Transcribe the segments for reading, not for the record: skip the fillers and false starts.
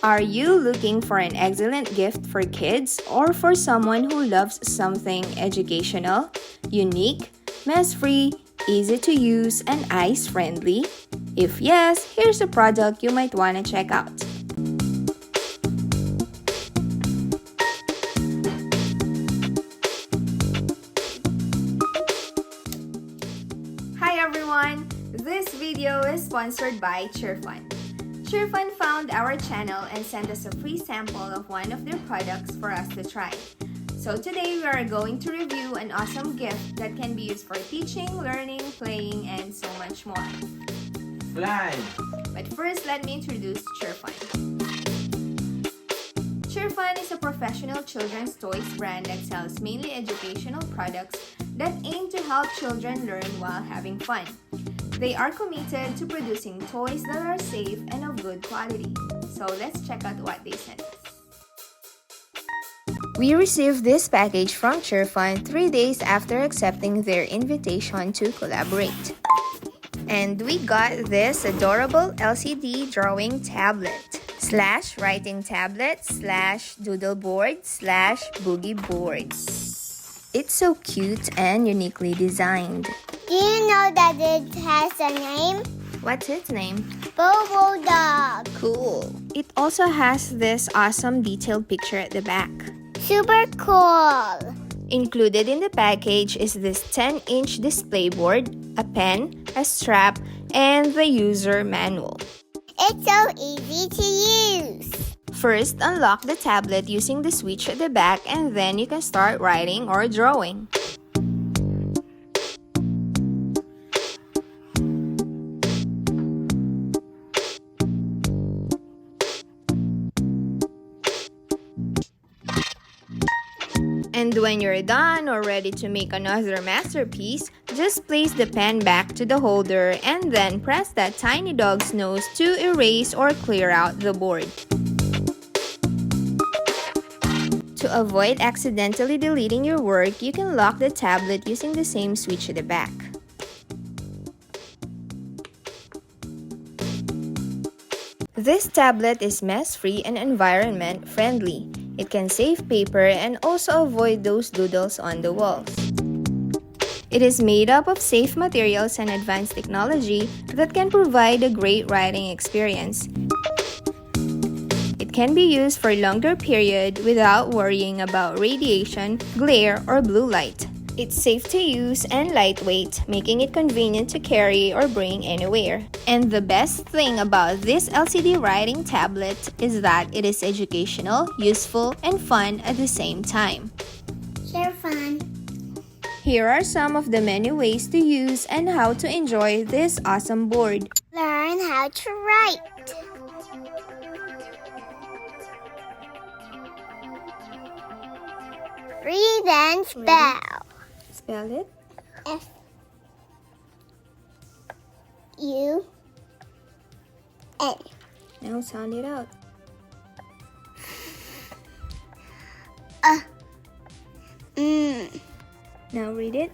Are you looking for an excellent gift for kids or for someone who loves something educational, unique, mess-free, easy to use, and eyes-friendly? If yes, here's a product you might want to check out. Hi everyone! This video is sponsored by Cheerfun. Cheerfun found our channel and sent us a free sample of one of their products for us to try. So today we are going to review an awesome gift that can be used for teaching, learning, playing, and so much more. Fly! But first, let me introduce Cheerfun. Cheerfun is a professional children's toys brand that sells mainly educational products that aim to help children learn while having fun. They are committed to producing toys that are safe and of good quality. So let's check out what they sent us. We received this package from Cheerfun 3 days after accepting their invitation to collaborate. And we got this adorable LCD drawing tablet / writing tablet / doodle board / boogie board. It's so cute and uniquely designed. Do you know that it has a name? What's its name? Bobo Dog. Cool. It also has this awesome detailed picture at the back. Super cool. Included in the package is this 10-inch display board, a pen, a strap, and the user manual. It's so easy to use. First, unlock the tablet using the switch at the back and then you can start writing or drawing. And when you're done or ready to make another masterpiece, just place the pen back to the holder and then press that tiny dog's nose to erase or clear out the board. To avoid accidentally deleting your work, you can lock the tablet using the same switch at the back. This tablet is mess-free and environment-friendly. It can save paper and also avoid those doodles on the walls. It is made up of safe materials and advanced technology that can provide a great writing experience. It can be used for a longer period without worrying about radiation, glare, or blue light. It's safe to use and lightweight, making it convenient to carry or bring anywhere. And the best thing about this LCD writing tablet is that it is educational, useful, and fun at the same time. Cheerfun. Here are some of the many ways to use and how to enjoy this awesome board. Learn how to write. Read and spell. Spell it. F-U-N. Now sound it out. Now read it.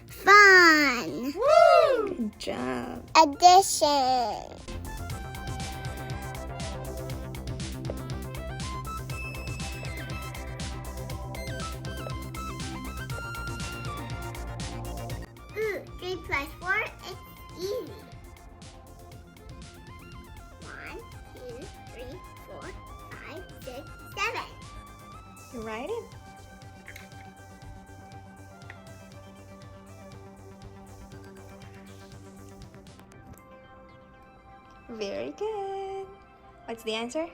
Fun. Woo! Good job. Addition. Ooh, 3 plus 4, it's easy. 1, 2, 3, 4, 5, 6, 7. You write it. Very good. What's the answer?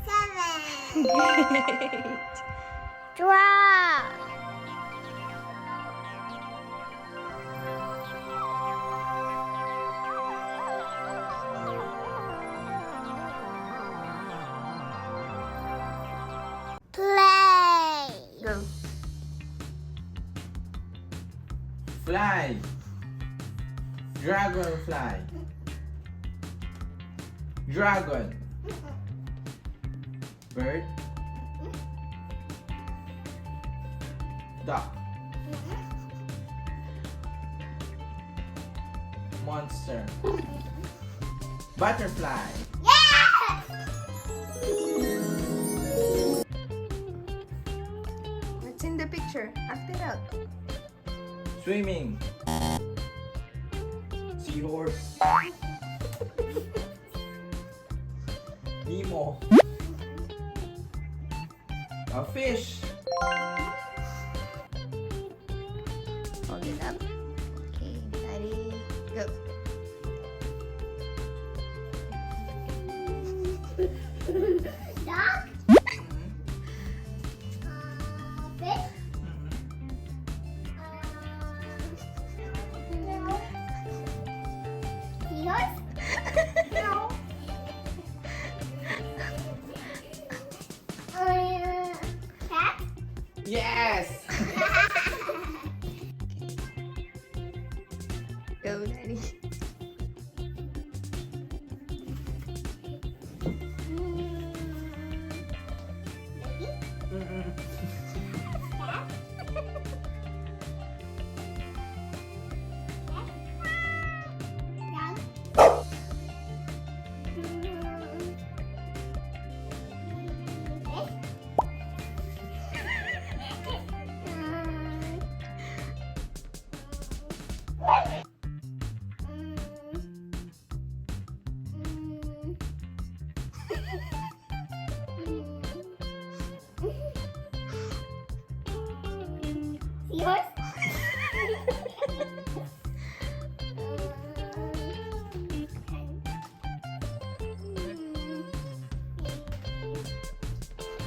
7. Great. Draw. Play. Go. Fly! Dragonfly! Dragon! Bird? Duck. Monster. Butterfly. Yes! What's in the picture? Act it out. Swimming. Seahorse. Nemo. A fish. Hold it up. Okay, ready, go. Dog? Fish? No. Seahorse? No. Cat? Yes. Go, Daddy. Yours?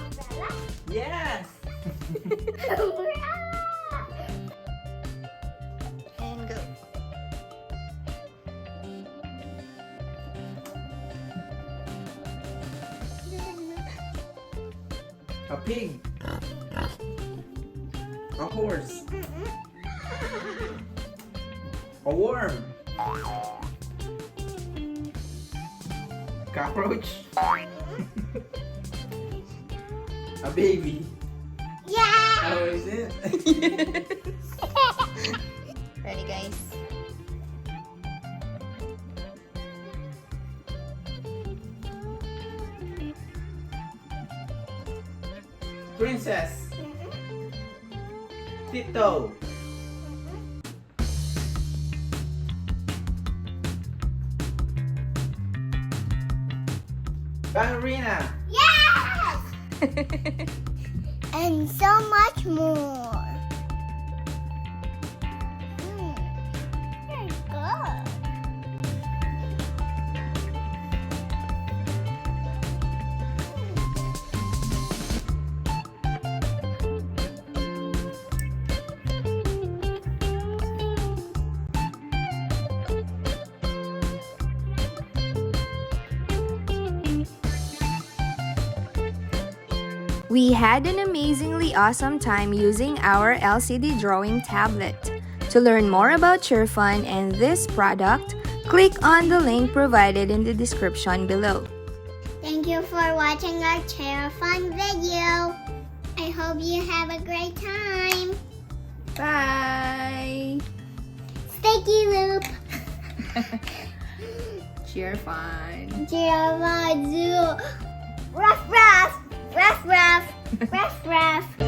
Umbrella? Yes. Umbrella! And go. A pig. A horse. A worm. Cockroach. A baby. Yeah! How is it? Ready, guys? Princess. Tito. Ballerina. Yes! And so much more. Very good. We had an amazingly awesome time using our LCD drawing tablet. To learn more about Cheerfun and this product, click on the link provided in the description below. Thank you for watching our Cheerfun video. I hope you have a great time. Bye! Sticky loop. Cheerfun! Cheerfun zoo. Ruff ruff. Ruff ruff. Ruff ruff.